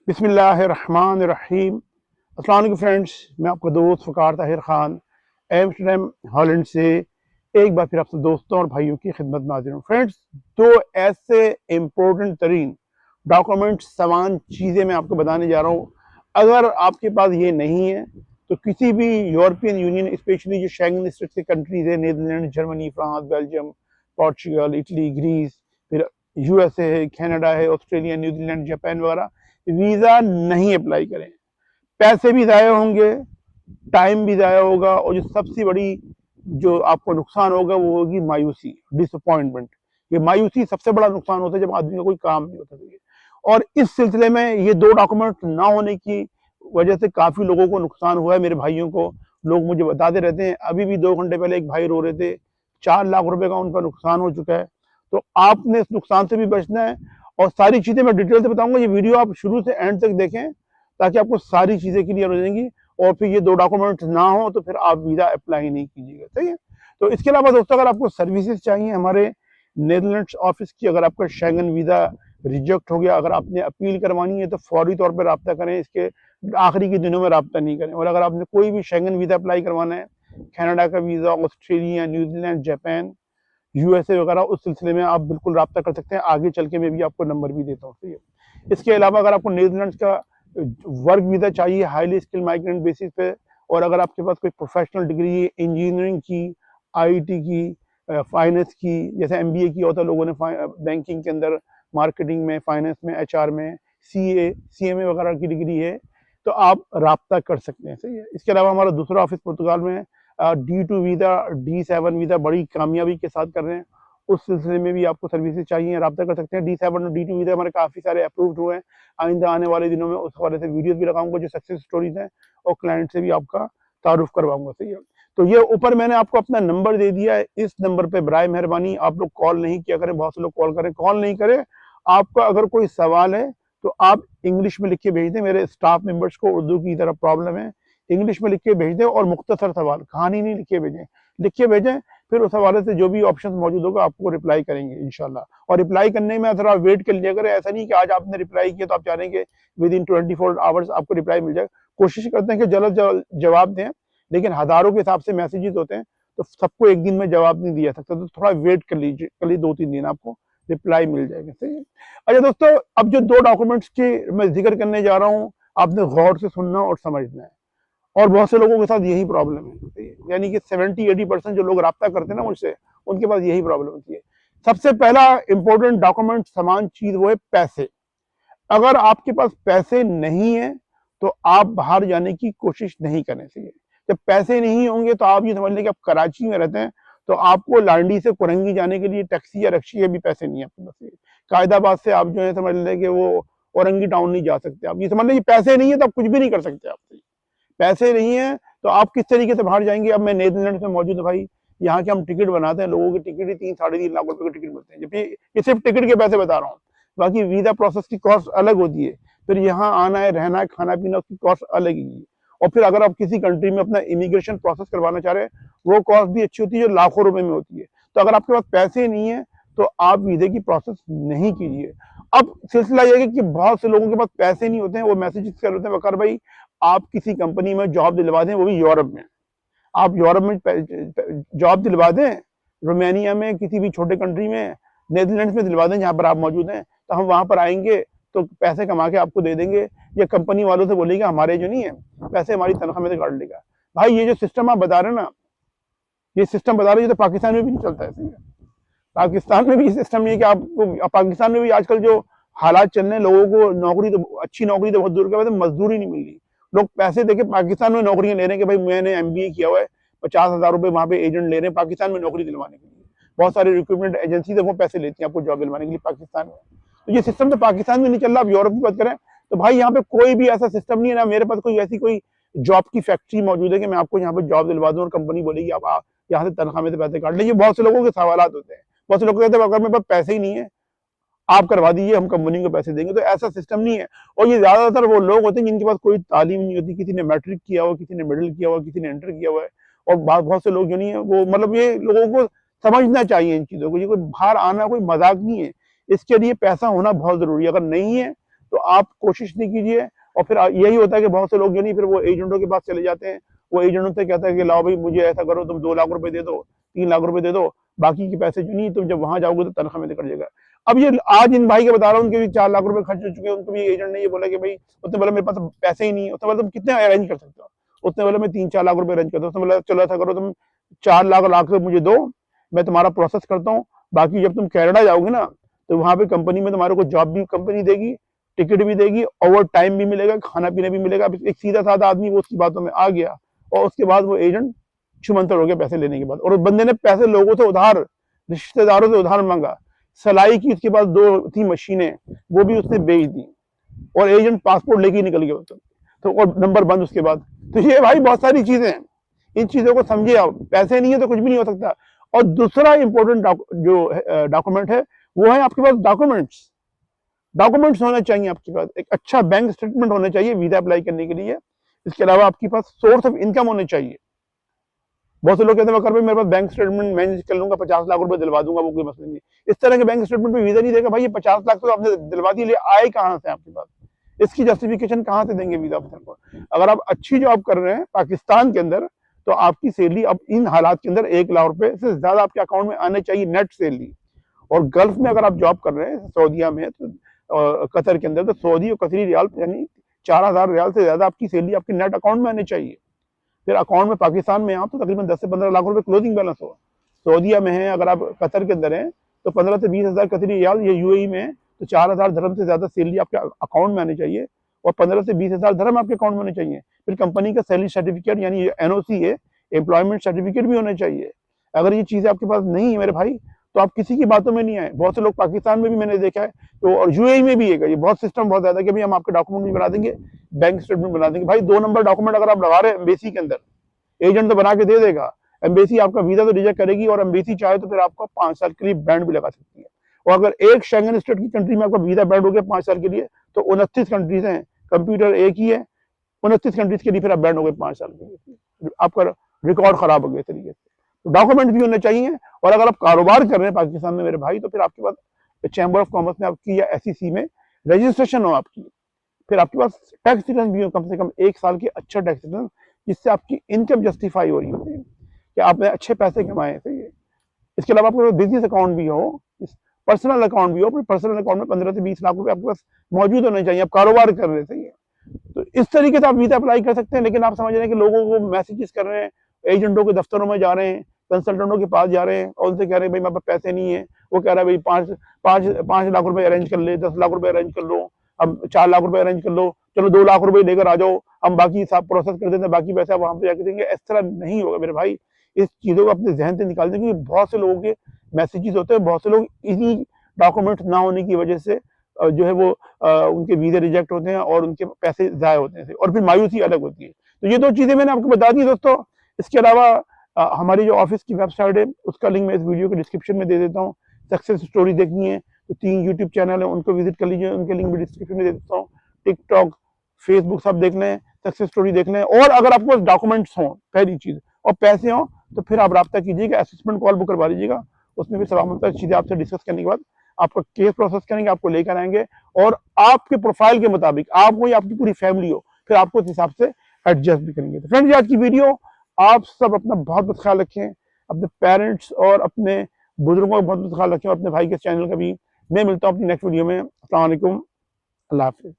बिस्मिल्लाहिर्रहमानिर्रहीम। अस्सलाम वालेकुम फ्रेंड्स, मैं आपका दोस्त फ़कार ताहिर ख़ान एम्स्टर्डम हॉलैंड से एक बार फिर आपसे दोस्तों और भाइयों की खिदमत में हाजिर हूँ। फ्रेंड्स, दो ऐसे इम्पोर्टेंट तरीन डॉक्यूमेंट्स सामान चीज़ें मैं आपको बताने जा रहा हूँ। अगर आपके पास ये नहीं है तो किसी भी यूरोपियन यूनियन, स्पेशली जो शेंगन स्टेट के कंट्रीज है, Netherland, Germany, France, Belgium, Portugal, Italy, Greece, फिर यूएसए है, कनाडा है, ऑस्ट्रेलिया, न्यूजीलैंड, जापान वगैरह, वीज़ा नहीं अप्लाई करें। पैसे भी ज़ाया होंगे, टाइम भी ज़ाया होगा, और जो सबसे बड़ी जो आपको नुकसान होगा वो होगी मायूसी, डिसअपॉइंटमेंट। ये मायूसी सबसे बड़ा नुकसान होता है जब आदमी का कोई काम नहीं होता। और इस सिलसिले में ये दो डॉक्यूमेंट ना होने की वजह से काफ़ी लोगों को नुकसान हुआ है। मेरे भाइयों को लोग मुझे बताते रहते हैं। अभी भी 2 घंटे पहले एक भाई रो रहे थे, 4 लाख रुपए का उनका नुकसान हो चुका है। तो आपने इस नुकसान से भी बचना है, और सारी चीज़ें मैं डिटेल से बताऊंगा। ये वीडियो आप शुरू से एंड तक देखें ताकि आपको सारी चीज़ें क्लियर हो जाएंगी, और फिर ये दो डॉक्यूमेंट्स ना हो तो फिर आप वीज़ा अप्लाई नहीं कीजिएगा। सही है। तो इसके अलावा दोस्तों, अगर आपको सर्विसेज चाहिए हमारे नेदरलैंड्स ऑफिस की, अगर आपका शेंगन वीज़ा रिजेक्ट हो गया, अगर आपने अपील करवानी है तो फौरी तौर पर रब्ता करें, इसके आखिरी के दिनों में रब्ता नहीं करें। और अगर आपने कोई भी शेंगन वीज़ा अप्लाई करवाना है, कनाडा का visa, Australia, New Zealand, Japan, USA वगैरह, उस सिलसिले में आप बिल्कुल रब्ता कर सकते हैं। आगे चल के मैं भी आपको नंबर भी देता हूँ। ठीक है। इसके अलावा अगर आपको नीदरलैंड्स का वर्क वीज़ा चाहिए हाईली स्किल्ड माइग्रेंट बेसिस पे, और अगर आपके पास कोई प्रोफेशनल डिग्री है इंजीनियरिंग की, आईटी की, फाइनेंस की, जैसे एमबीए किया होता है लोगों ने बैंकिंग के अंदर, मार्केटिंग में, फाइनेंस में, एचआर में, सीएमए वगैरह की डिग्री है, तो आप रब्ता कर सकते हैं। सही है। इसके अलावा हमारा दूसरा ऑफिस पुर्तगाल में है, D2 वीज़ा, D7 वीज़ा बड़ी कामयाबी के साथ कर रहे हैं। उस सिलसिले में भी आपको सर्विसेज चाहिए, रब्ता कर सकते हैं। D7 और D2 वीज़ा हमारे काफ़ी सारे अप्रूव्ड हुए हैं। आइंदा आने वाले दिनों में उस हवाले से वीडियोस भी लगाऊंगा जो सक्सेस स्टोरीज हैं, और क्लाइंट से भी आपका तारुफ करवाऊंगा। सही है। तो ये ऊपर मैंने आपको अपना नंबर दे दिया है। इस नंबर पे बराए मेहरबानी आप लोग कॉल नहीं किया करें। बहुत से लोग कॉल करें, कॉल नहीं करें। आपका अगर कोई सवाल है तो आप इंग्लिश में लिख के भेज दें। मेरे स्टाफ मेंबर्स को उर्दू की तरफ प्रॉब्लम है, इंग्लिश में लिख के भेज दें, और मुख्तसर सवाल, कहानी नहीं लिख के भेजें, लिख के भेजें। फिर उस हवाले से जो भी ऑप्शन मौजूद होगा आपको रिप्लाई करेंगे इंशाल्लाह। और रिप्लाई करने में थोड़ा वेट कर लिया करें। ऐसा नहीं कि आज आपने रिप्लाई किया तो आप चाह रहे हैं कि विद इन 24 आवर्स आपको रिप्लाई मिल जाए। कोशिश करते हैं कि जल्द जवाब दें, लेकिन हज़ारों के हिसाब से मैसेजेस होते हैं, तो सबको एक दिन में जवाब नहीं दिया सकता। तो थोड़ा वेट कर लीजिए, कल 2-3 दिन आपको रिप्लाई मिल जाएगा। सही है। अच्छा दोस्तों, अब जो दो डॉक्यूमेंट्स की मैं जिक्र करने जा रहा हूँ, आपने गौर से सुनना और समझना है। और बहुत से लोगों के साथ यही प्रॉब्लम है, यानी कि 70-80% जो लोग रब्ता करते हैं ना मुझसे, उनके पास यही प्रॉब्लम होती है। सबसे पहला इंपॉर्टेंट डॉक्यूमेंट, समान चीज, वो है पैसे। अगर आपके पास पैसे नहीं है तो आप बाहर जाने की कोशिश नहीं करनी चाहिए। जब पैसे नहीं होंगे तो आप ये समझ लें कि आप कराची में रहते हैं, तो आपको लांडी से कुरंगी जाने के लिए टैक्सी या रक्शी के भी पैसे नहीं है आपके पास। कायदाबाद से आप जो है समझ लें कि वो औरंगी टाउन नहीं जा सकते। आप ये समझ लें कि पैसे नहीं है तो आप कुछ भी नहीं कर सकते। आप पैसे नहीं है तो आप किस तरीके से बाहर जाएंगे। अब मैं नीदरलैंड में मौजूद है भाई, यहाँ के हम टिकट बनाते हैं, लोगों की टिकट ही 3-3.5 लाख रुपए के टिकट मिलते हैं, जबकि ये सिर्फ टिकट के पैसे बता रहा हूँ। बाकी वीजा प्रोसेस की कॉस्ट अलग होती है, फिर यहाँ आना है, रहना है, खाना पीना, उसकी कॉस्ट अलग ही है। और फिर अगर आप किसी कंट्री में अपना इमिग्रेशन प्रोसेस करवाना चाह रहे हैं, वो कॉस्ट भी अच्छी होती है जो लाखों रुपए में होती है। तो अगर आपके पास पैसे नहीं है तो आप वीजे की प्रोसेस नहीं कीजिए। अब सिलसिला यह है कि बहुत से लोगों के पास पैसे नहीं होते हैं, वो मैसेज कर रहे हैं, वकार भाई आप किसी कंपनी में जॉब दिलवा दें, वो भी यूरोप में। आप यूरोप में जॉब दिलवा दें, रोमानिया में, किसी भी छोटे कंट्री में, नेदरलैंड्स में दिलवा दें जहाँ पर आप मौजूद हैं, तो हम वहाँ पर आएंगे तो पैसे कमा के आपको दे देंगे। या कंपनी वालों से बोलेगा हमारे जो नहीं है पैसे हमारी तनख्वाह में से काट लेगा। भाई ये जो सिस्टम आप बता रहे हैं ना, ये सिस्टम बता रहे हैं, तो पाकिस्तान में भी नहीं चलता है। पाकिस्तान में भी सिस्टम नहीं है कि आपको, पाकिस्तान में भी आजकल जो हालात चल रहे हैं, लोगों को नौकरी तो, अच्छी नौकरी तो बहुत दूर के बाद मजदूरी नहीं मिल रही। लोग पैसे देके पाकिस्तान में नौकरियां ले रहे हैं कि भाई मैंने एमबीए किया हुआ है, 50,000 रुपए वहां पे एजेंट ले रहे हैं पाकिस्तान में नौकरी दिलवाने के लिए। बहुत सारे रिक्रूटमेंट एजेंसी से वो पैसे लेती हैं आपको जॉब दिलवाने के लिए पाकिस्तान में। तो ये सिस्टम तो पाकिस्तान में नहीं चल रहा। आप यूरोप की बात करें तो भाई यहाँ पे कोई भी ऐसा सिस्टम नहीं है ना, मेरे पास कोई ऐसी कोई जॉब की फैक्ट्री मौजूद है कि मैं आपको यहाँ पे जॉब दिलवा दूँ और कंपनी बोलेगी आप यहाँ से तनख्वाह में से पैसे काट लीजिए। बहुत से लोगों के सवाल होते हैं, बहुत से लोग कहते हैं अगर मेरे पास पैसे ही नहीं है आप करवा दीजिए, हम कंपनी को पैसे देंगे। तो ऐसा सिस्टम नहीं है। और ये ज्यादातर वो लोग होते हैं जिनके पास कोई तालीम नहीं होती, किसी ने मैट्रिक किया हुआ, किसी ने मिडिल किया हुआ, किसी ने इंटर किया हुआ है। और बहुत से लोग जो नहीं है वो, मतलब ये लोगों को समझना चाहिए इन चीजों को। ये कोई बाहर आना कोई मजाक नहीं है, इसके लिए पैसा होना बहुत जरूरी है। अगर नहीं है तो आप कोशिश नहीं कीजिए। और फिर यही होता है कि बहुत से लोग जो नहीं फिर वो एजेंटों के पास चले जाते हैं, वो एजेंटों से कहता है कि लाओ भाई मुझे ऐसा करो, तुम 2 लाख रुपए दे दो, 3 लाख रुपए दे दो, बाकी के पैसे जो नहीं तुम जब वहां जाओगे तो तनख्वाह में कट जाएगा। अब ये आज इन भाई के बता रहा हूँ, उनके भी 4 लाख रुपए खर्च हो चुके हैं, उनको भी एजेंट ने ये बोला कि भाई, उसने बोला मेरे पास पैसे ही नहीं है। उसने बोला तुम कितने अरेंज कर सकते हो? उसने बोला मैं 3-4 लाख रुपए अरेंज करता हूँ। उसने बोला चलो ऐसा करो, तुम 4 लाख मुझे दो, मैं तुम्हारा प्रोसेस करता हूँ, बाकी जब तुम कनाडा जाओगे ना तो वहां पे कंपनी में तुम्हारे को जॉब भी कंपनी देगी, टिकट भी देगी, ओवर टाइम भी मिलेगा, खाना पीना भी मिलेगा। एक सीधा साधा आदमी वो उसकी बातों में आ गया और उसके बाद वो एजेंट छुमंतर हो गया पैसे लेने के बाद। और उस बंदे ने पैसे लोगों से उधार, रिश्तेदारों से उधार मांगा, सलाई की उसके पास 2 थी मशीनें, वो भी उसने बेच दी और एजेंट पासपोर्ट लेके निकल गया तो और नंबर बंद उसके बाद। तो ये भाई बहुत सारी चीजें हैं, इन चीजों को समझिए आप। पैसे नहीं है तो कुछ भी नहीं हो सकता। और दूसरा इंपॉर्टेंट जो डॉक्यूमेंट है वो है आपके पास डॉक्यूमेंट्स होने चाहिए आपके पास। एक अच्छा बैंक स्टेटमेंट होना चाहिए वीजा अप्लाई करने के लिए। इसके अलावा आपके पास सोर्स ऑफ इनकम होने चाहिए। बहुत से लोग कहते हैं भाई मेरे पास बैंक स्टेटमेंट मैनेज कर लूंगा, 50 लाख रुपए दिलवा दूंगा, वो कोई मसला नहीं। इस तरह के बैंक स्टेटमेंट पे वीजा नहीं देगा भाई। ये 50 लाख तो आपने दिलवा दिए, आए कहाँ से आपके पास? इसकी जस्टिफिकेशन कहाँ से देंगे वीजा ऑफिसर को? अगर आप अच्छी जॉब कर रहे हैं पाकिस्तान के अंदर तो आपकी सैलरी अब इन हालात के अंदर 1 लाख रुपए से ज्यादा आपके अकाउंट में आने चाहिए, नेट सैलरी। और गल्फ में अगर आप जॉब कर रहे हैं, सऊदीया में तो कतर के अंदर, तो सऊदी और कतरी रियाल यानी 4000 रियाल से ज्यादा आपकी सैलरी आपके नेट अकाउंट में आने चाहिए। फिर अकाउंट में पाकिस्तान में आप तो तकरीबन 10 से 15 लाख रुपए क्लोजिंग बैलेंस हो। सऊदीया में है, अगर आप कतर के अंदर हैं तो 15 से 20 हजार कतरी रियाल, ये यूएई में है तो 4000 धर्म से ज्यादा सैलरी आपके अकाउंट में आनी चाहिए और 15 से 20 हजार धर्म आपके अकाउंट में होने चाहिए। फिर कंपनी का सैलरी सर्टिफिकेट यानी एनओसी है, एम्प्लॉयमेंट सर्टिफिकेट भी होना चाहिए। अगर ये चीजें आपके पास नहीं है मेरे भाई तो आप किसी की बातों में नहीं आए। बहुत से लोग पाकिस्तान में भी मैंने देखा है तो, और यूएई में भी है, ये बहुत सिस्टम बहुत ज्यादा कि भाई हम आपके डॉक्यूमेंट भी बना देंगे, बैंक स्टेटमेंट बना देंगे। भाई 2 नंबर डॉक्यूमेंट अगर आप लगा रहे हैं एम्बेसी के अंदर, एजेंट तो बना के दे देगा, एम्बेसी आपका वीजा तो रिजेक्ट करेगी और एम्बेसी चाहे तो फिर आपको 5 साल के लिए बैंड भी लगा सकती है। और अगर एक शेंगन स्टेट की कंट्री में आपका वीजा बैंड हो गया 5 साल के लिए तो 29 कंट्रीज हैं, कंप्यूटर एक ही है, 29 कंट्रीज के लिए फिर आप बैंड हो गए 5 साल के लिए, आपका रिकॉर्ड खराब हो गया तरीके से। तो डॉक्यूमेंट भी होने चाहिए। और अगर आप कारोबार कर रहे हैं पाकिस्तान में मेरे भाई तो फिर आपके पास चैम्बर ऑफ कॉमर्स में आपकी या एसईसी में रजिस्ट्रेशन हो आपकी। फिर आपके पास टैक्स रिटर्न भी हो, कम से कम 1 साल के अच्छा टैक्स रिटर्न, जिससे आपकी इनकम जस्टिफाई हो रही होती है कि आपने अच्छे पैसे कमाए। सही है। इसके अलावा आपके पास बिजनेस अकाउंट भी हो, पर्सनल अकाउंट भी हो। पर्सनल अकाउंट में 15 से 20 लाख रुपए आपके पास मौजूद होने चाहिए। आप कारोबार कर रहे हैं, सही है। तो इस तरीके से आप वीजा अप्लाई कर सकते हैं। लेकिन आप समझ रहे हैं कि लोगों को मैसेजेस कर रहे हैं, एजेंटों के दफ्तरों में जा रहे हैं, कंसल्टेंटों के पास जा रहे हैं और उनसे कह रहे हैं भाई मेरे पास पैसे नहीं है। वो कह रहा है भाई 5 लाख रुपए अरेंज कर ले, 10 लाख रुपए अरेंज कर लो, अब 4 लाख रुपए अरेंज कर लो, चलो 2 लाख रुपए लेकर आ जाओ, हम बाकी सब प्रोसेस कर देते हैं, बाकी पैसे आप वहां पे जाके देंगे। इस तरह नहीं होगा मेरे भाई। इस चीजों को अपने जहन से निकाल दें, क्योंकि बहुत से लोगों के मैसेजेस होते हैं, बहुत से लोग इन्हीं डॉक्यूमेंट ना होने की वजह से जो है वो उनके वीजे रिजेक्ट होते हैं और उनके पैसे जाया होते हैं और फिर मायूसी अलग होती है। तो ये 2 चीजें मैंने आपको बता दी दोस्तों। इसके अलावा हमारी जो ऑफिस की वेबसाइट है उसका लिंक मैं इस वीडियो के डिस्क्रिप्शन में दे देता हूँ। सक्सेस स्टोरी देखनी है तो 3 यूट्यूब चैनल है, उनको विजिट कर लीजिए, उनके लिंक भी डिस्क्रिप्शन में दे देता हूँ। टिकटॉक, फेसबुक सब देख लें, सक्सेस स्टोरी देख लें। और अगर आपके पास डॉक्यूमेंट्स हों पहली चीज और पैसे हों तो फिर आप रब्ता कीजिएगा, असेसमेंट कॉल बुक करवा लीजिएगा। उसमें फिर सलामत चीजें आपसे डिस्कस करने के बाद आपका केस प्रोसेस करेंगे, आपको लेकर आएंगे और आपके प्रोफाइल के मुताबिक आप हो या आपकी पूरी फैमिली हो फिर आपको उस हिसाब से एडजस्ट भी करेंगे। तो फ्रेंड्स आज की वीडियो, आप सब अपना बहुत बहुत ख्याल रखें, अपने पेरेंट्स और अपने बुजुर्गों का बहुत बहुत ख्याल रखें और अपने भाई के चैनल का भी। मैं मिलता हूँ अपनी नेक्स्ट वीडियो में। अस्सलाम वालेकुम, अल्लाह हाफिज़।